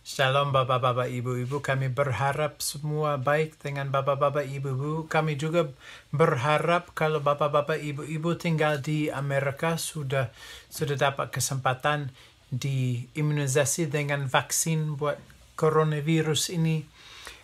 Shalom Bapak-Bapak Ibu-Ibu, kami berharap semua baik dengan Bapak-Bapak Ibu-Ibu. Kami juga berharap kalau Bapak-Bapak Ibu-Ibu tinggal di Amerika sudah dapat kesempatan diimunisasi dengan vaksin buat coronavirus ini.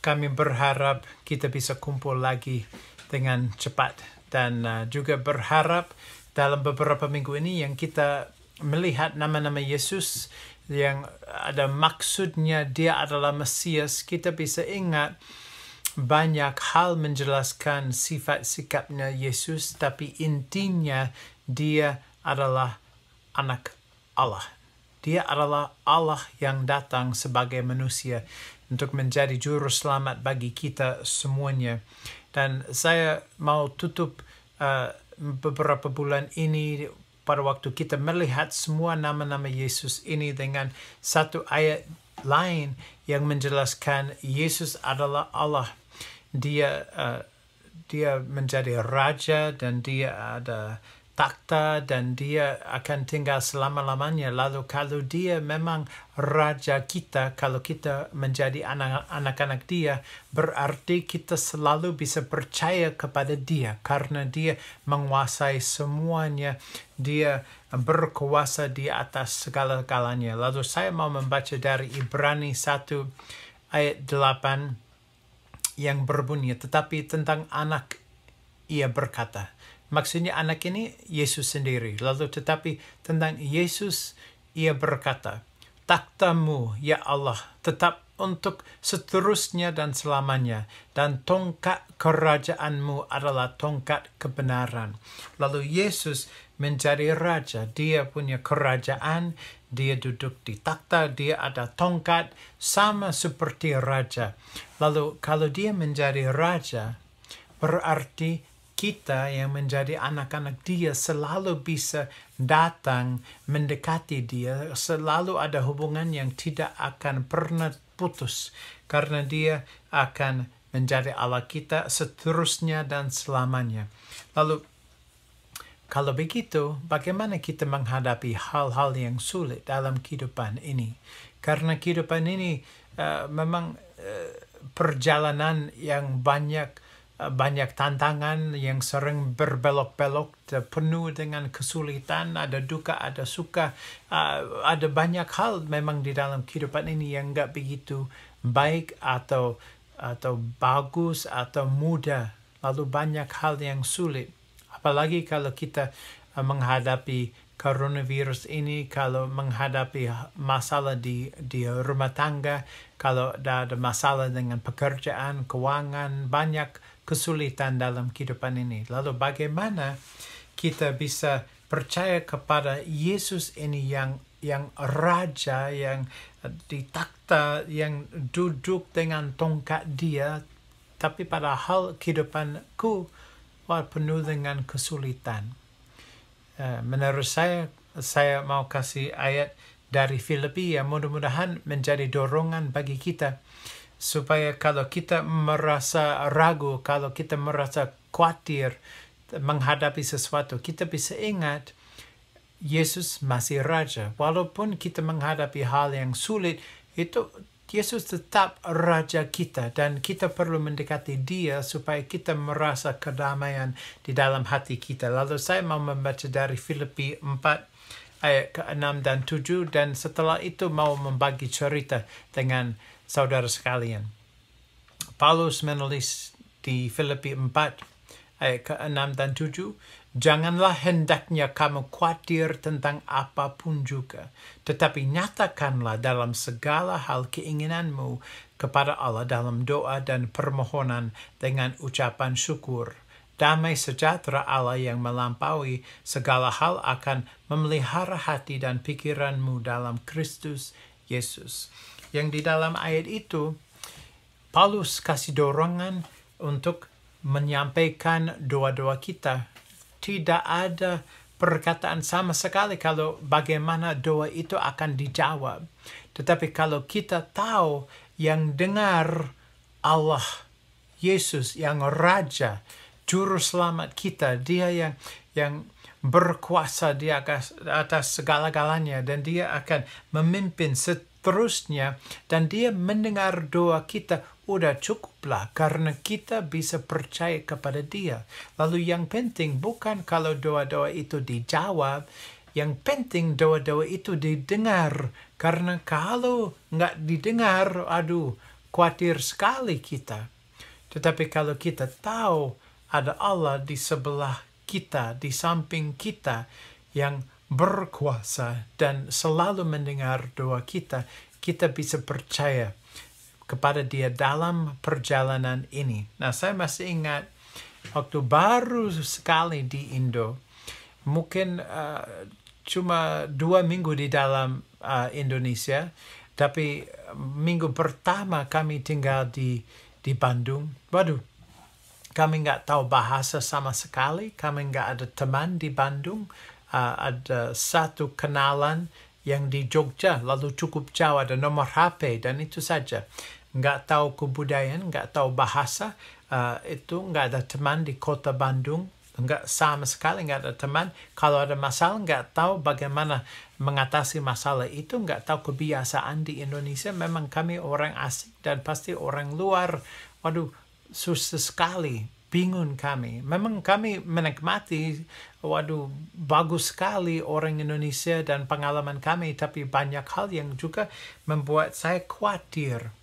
Kami berharap kita bisa kumpul lagi dengan cepat dan juga berharap dalam beberapa minggu ini yang kita melihat nama-nama Yesus yang ada maksudnya dia adalah Mesias, kita bisa ingat banyak hal menjelaskan sifat sikapnya Yesus, tapi intinya dia adalah anak Allah. Dia adalah Allah yang datang sebagai manusia untuk menjadi juru selamat bagi kita semuanya. Dan saya mau tutup beberapa bulan ini pada waktu kita melihat semua nama-nama Yesus ini dengan satu ayat lain yang menjelaskan Yesus adalah Allah. Dia menjadi raja dan dia ada takhta dan dia akan tinggal selama-lamanya. Lalu kalau dia memang raja kita, kalau kita menjadi anak-anak dia, berarti kita selalu bisa percaya kepada dia karena dia menguasai semuanya. Dia berkuasa di atas segala-galanya. Lalu saya mau membaca dari Ibrani 1 ayat 8 yang berbunyi, tetapi tentang anak ia berkata. Maksudnya anak ini Yesus sendiri. Lalu tetapi tentang Yesus ia berkata, takhtamu ya Allah tetap untuk seterusnya dan selamanya, dan tongkat kerajaanmu adalah tongkat kebenaran. Lalu Yesus menjadi raja, dia punya kerajaan, dia duduk di takhta, dia ada tongkat, sama seperti raja. Lalu kalau dia menjadi raja, berarti kita yang menjadi anak-anak dia selalu bisa datang mendekati dia, selalu ada hubungan yang tidak akan pernah putus, karena dia akan menjadi Allah kita seterusnya dan selamanya. Lalu, kalau begitu, bagaimana kita menghadapi hal-hal yang sulit dalam kehidupan ini? Karena kehidupan ini memang perjalanan yang banyak tantangan yang sering berbelok-belok, penuh dengan kesulitan, ada duka, ada suka, ada banyak hal memang di dalam kehidupan ini yang nggak begitu baik atau bagus atau mudah. Lalu banyak hal yang sulit. Apalagi kalau kita menghadapi coronavirus ini, kalau menghadapi masalah di rumah tangga, kalau ada masalah dengan pekerjaan, keuangan, banyak kesulitan dalam kehidupan ini. Lalu bagaimana kita bisa percaya kepada Yesus ini yang raja, yang di takhta, yang duduk dengan tongkat dia, tapi padahal kehidupanku penuh dengan kesulitan. Menurut saya mau kasih ayat dari Filipi yang mudah-mudahan menjadi dorongan bagi kita, supaya kalau kita merasa ragu, kalau kita merasa khawatir menghadapi sesuatu, kita bisa ingat Yesus masih raja. Walaupun kita menghadapi hal yang sulit, itu Yesus tetap raja kita dan kita perlu mendekati dia supaya kita merasa kedamaian di dalam hati kita. Lalu saya mau membaca dari Filipi 4 ayat ke-6 dan 7 dan setelah itu mau membagi cerita dengan saudara sekalian. Paulus menulis di Filipi 4 ayat ke-6 dan 7, janganlah hendaknya kamu khawatir tentang apapun juga, tetapi nyatakanlah dalam segala hal keinginanmu kepada Allah dalam doa dan permohonan dengan ucapan syukur. Damai sejahtera Allah yang melampaui segala hal akan memelihara hati dan pikiranmu dalam Kristus Yesus. Yang di dalam ayat itu, Paulus kasih dorongan untuk menyampaikan doa-doa kita. Tidak ada perkataan sama sekali kalau bagaimana doa itu akan dijawab. Tetapi kalau kita tahu yang dengar Allah, Yesus yang Raja, Juru Selamat kita, dia yang berkuasa di atas segala-galanya dan dia akan memimpin seterusnya. Dan dia mendengar doa kita, udah cukuplah karena kita bisa percaya kepada dia. Lalu yang penting bukan kalau doa-doa itu dijawab, yang penting doa-doa itu didengar. Karena kalau nggak didengar, aduh, khawatir sekali kita. Tetapi kalau kita tahu ada Allah di sebelah kita, di samping kita, yang berkuasa dan selalu mendengar doa kita, kita bisa percaya kepada dia dalam perjalanan ini. Nah, saya masih ingat waktu baru sekali di Indo, mungkin cuma 2 minggu di dalam Indonesia, tapi minggu pertama kami tinggal di Bandung. Waduh, kami nggak tahu bahasa sama sekali, kami nggak ada teman di Bandung. Ada satu kenalan yang di Jogja, lalu cukup jauh, ada nomor HP, dan itu saja. Nggak tahu kebudayaan, nggak tahu bahasa, itu nggak ada teman di kota Bandung, nggak sama sekali, nggak ada teman. Kalau ada masalah, nggak tahu bagaimana mengatasi masalah itu, nggak tahu kebiasaan di Indonesia. Memang kami orang asing dan pasti orang luar. Waduh, susah sekali, bingung kami. Memang kami menikmati, waduh, bagus sekali orang Indonesia dan pengalaman kami, tapi banyak hal yang juga membuat saya khawatir.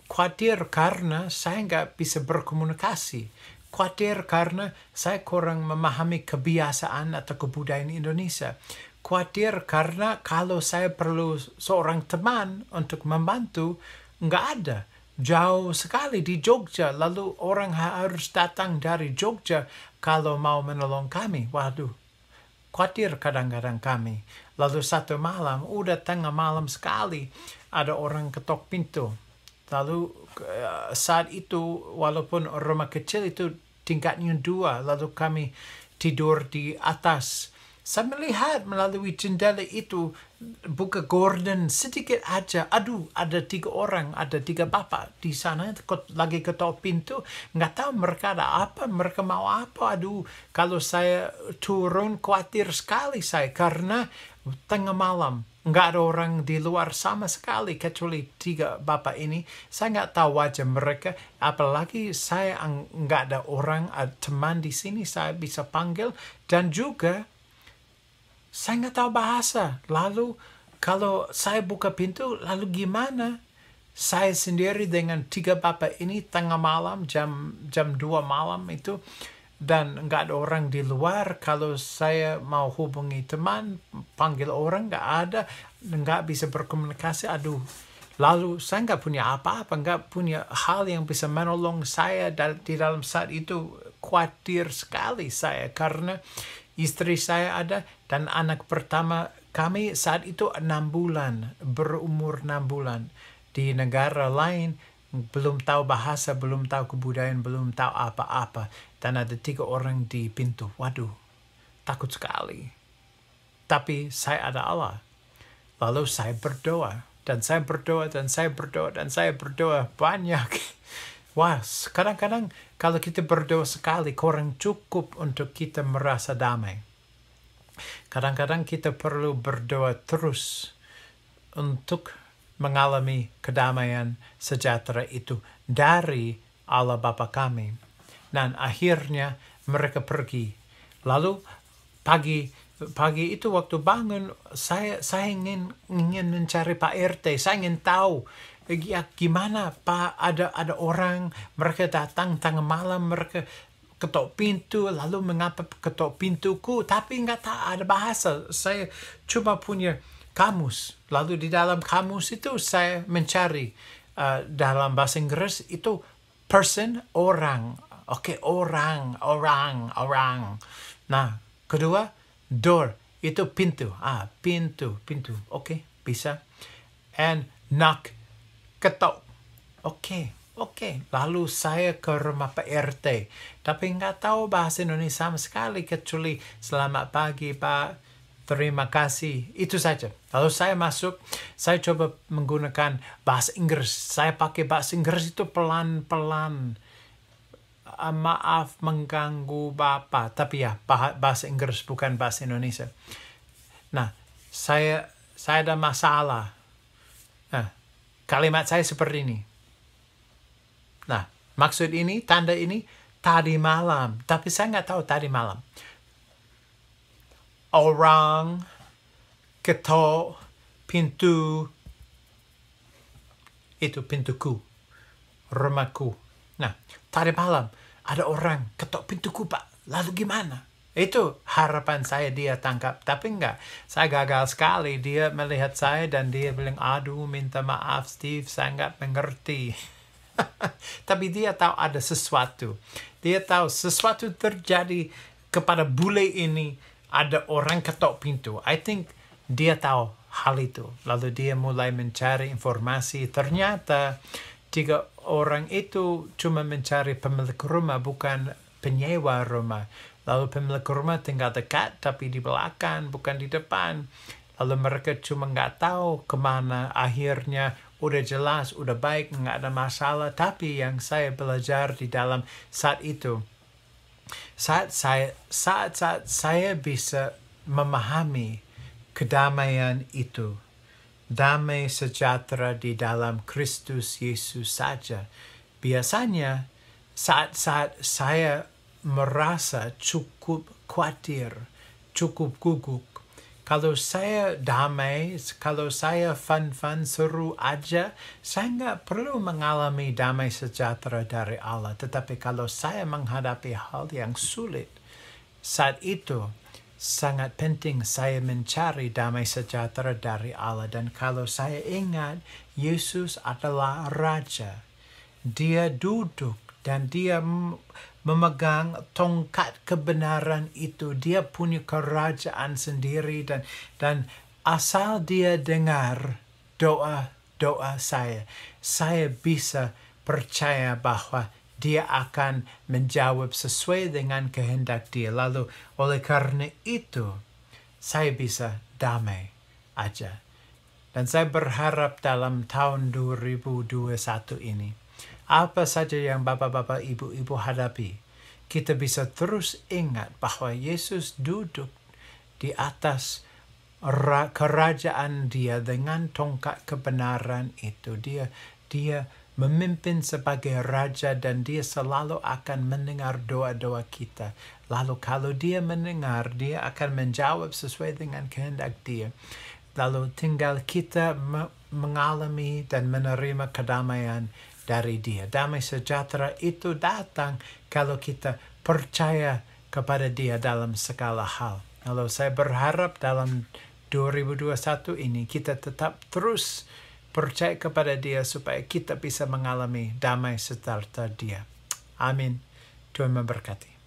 Khawatir karena saya nggak bisa berkomunikasi. Khawatir karena saya kurang memahami kebiasaan atau kebudayaan Indonesia. Khawatir karena kalau saya perlu seorang teman untuk membantu, nggak ada. Jauh sekali di Jogja, lalu orang harus datang dari Jogja kalau mau menolong kami. Waduh, khawatir kadang-kadang kami. Lalu satu malam, udah tengah malam sekali, ada orang ketok pintu. Lalu saat itu, walaupun rumah kecil itu tingkatnya 2, lalu kami tidur di atas. Saya melihat melalui jendela itu, buka gorden sedikit aja. Aduh, ada 3 orang, ada 3 bapak di sana lagi ketok pintu. Nggak tahu mereka ada apa, mereka mau apa. Aduh, kalau saya turun khawatir sekali saya karena tengah malam. Nggak ada orang di luar sama sekali kecuali 3 bapak ini. Saya nggak tahu wajah mereka. Apalagi saya nggak ada orang, teman di sini saya bisa panggil. Dan juga saya nggak tahu bahasa. Lalu kalau saya buka pintu, lalu gimana? Saya sendiri dengan 3 bapak ini tengah malam, jam 2 malam itu. Dan nggak ada orang di luar. Kalau saya mau hubungi teman, panggil orang, nggak ada. Nggak bisa berkomunikasi. Aduh, lalu saya nggak punya apa-apa. Nggak punya hal yang bisa menolong saya di dalam saat itu. Khawatir sekali saya. Karena istri saya ada dan anak pertama kami saat itu 6 bulan. Berumur 6 bulan. Di negara lain, belum tahu bahasa, belum tahu kebudayaan, belum tahu apa-apa. Dan ada 3 orang di pintu. Waduh, takut sekali. Tapi saya ada Allah. Lalu saya berdoa. Dan saya berdoa, dan saya berdoa, dan saya berdoa banyak. Wah, kadang-kadang kalau kita berdoa sekali, kurang cukup untuk kita merasa damai. Kadang-kadang kita perlu berdoa terus untuk mengalami kedamaian sejahtera itu dari Allah Bapa kami. Dan akhirnya mereka pergi. Lalu pagi itu waktu bangun, saya ingin mencari Pak RT. Saya ingin tahu, ya gimana Pak, ada orang, mereka datang tengah malam, mereka ketok pintu, lalu mengapa ketok pintuku, tapi nggak tahu ada bahasa. Saya cuma punya kamus. Lalu di dalam kamus itu saya mencari dalam bahasa Inggris itu person, orang. Oke, orang. Nah, kedua, door. Itu pintu. Pintu. Oke, bisa. And knock. Ketok. Oke. Lalu saya ke rumah Pak RT. Tapi nggak tahu bahasa Indonesia sama sekali. Kecuali selamat pagi, Pak. Terima kasih. Itu saja. Lalu saya masuk. Saya coba menggunakan bahasa Inggris. Saya pakai bahasa Inggris itu pelan-pelan. Maaf mengganggu Bapak. Tapi ya, bahasa Inggris bukan bahasa Indonesia. Nah, saya ada masalah. Nah, kalimat saya seperti ini. Nah, maksud ini, tanda ini, tadi malam. Tapi saya nggak tahu tadi malam. Orang ketok pintu, itu pintuku, rumahku. Nah, tadi malam ada orang ketok pintuku, Pak. Lalu gimana? Itu harapan saya dia tangkap. Tapi enggak, saya gagal sekali. Dia melihat saya dan dia bilang, aduh minta maaf Steve, saya nggak mengerti. Tapi dia tahu ada sesuatu. Dia tahu sesuatu terjadi kepada bule ini. Ada orang ketok pintu. I think dia tahu hal itu. Lalu dia mulai mencari informasi. Ternyata 3 orang itu cuma mencari pemilik rumah, bukan penyewa rumah. Lalu pemilik rumah tinggal dekat, tapi di belakang, bukan di depan. Lalu mereka cuma nggak tahu kemana. Akhirnya udah jelas, udah baik, nggak ada masalah. Tapi yang saya belajar di dalam saat itu, saat saya bisa memahami kedamaian itu, damai sejahtera di dalam Kristus Yesus saja. Biasanya saat saya merasa cukup khawatir, cukup gugup, kalau saya damai, kalau saya fun-fun, seru aja, saya nggak perlu mengalami damai sejahtera dari Allah. Tetapi kalau saya menghadapi hal yang sulit, saat itu sangat penting saya mencari damai sejahtera dari Allah. Dan kalau saya ingat, Yesus adalah Raja. Dia duduk dan dia memegang tongkat kebenaran itu. Dia punya kerajaan sendiri dan asal dia dengar doa saya bisa percaya bahwa dia akan menjawab sesuai dengan kehendak dia. Lalu oleh karena itu saya bisa damai aja. Dan saya berharap dalam tahun 2021 ini, apa saja yang bapak-bapak, ibu-ibu hadapi, kita bisa terus ingat bahwa Yesus duduk di atas kerajaan dia dengan tongkat kebenaran itu. Dia memimpin sebagai raja dan dia selalu akan mendengar doa-doa kita. Lalu kalau dia mendengar, dia akan menjawab sesuai dengan kehendak dia. Lalu tinggal kita mengalami dan menerima kedamaian dari dia. Damai sejahtera itu datang kalau kita percaya kepada dia dalam segala hal. Lalu saya berharap dalam 2021 ini kita tetap terus percaya kepada dia supaya kita bisa mengalami damai sejahtera dia. Amin. Tuhan memberkati.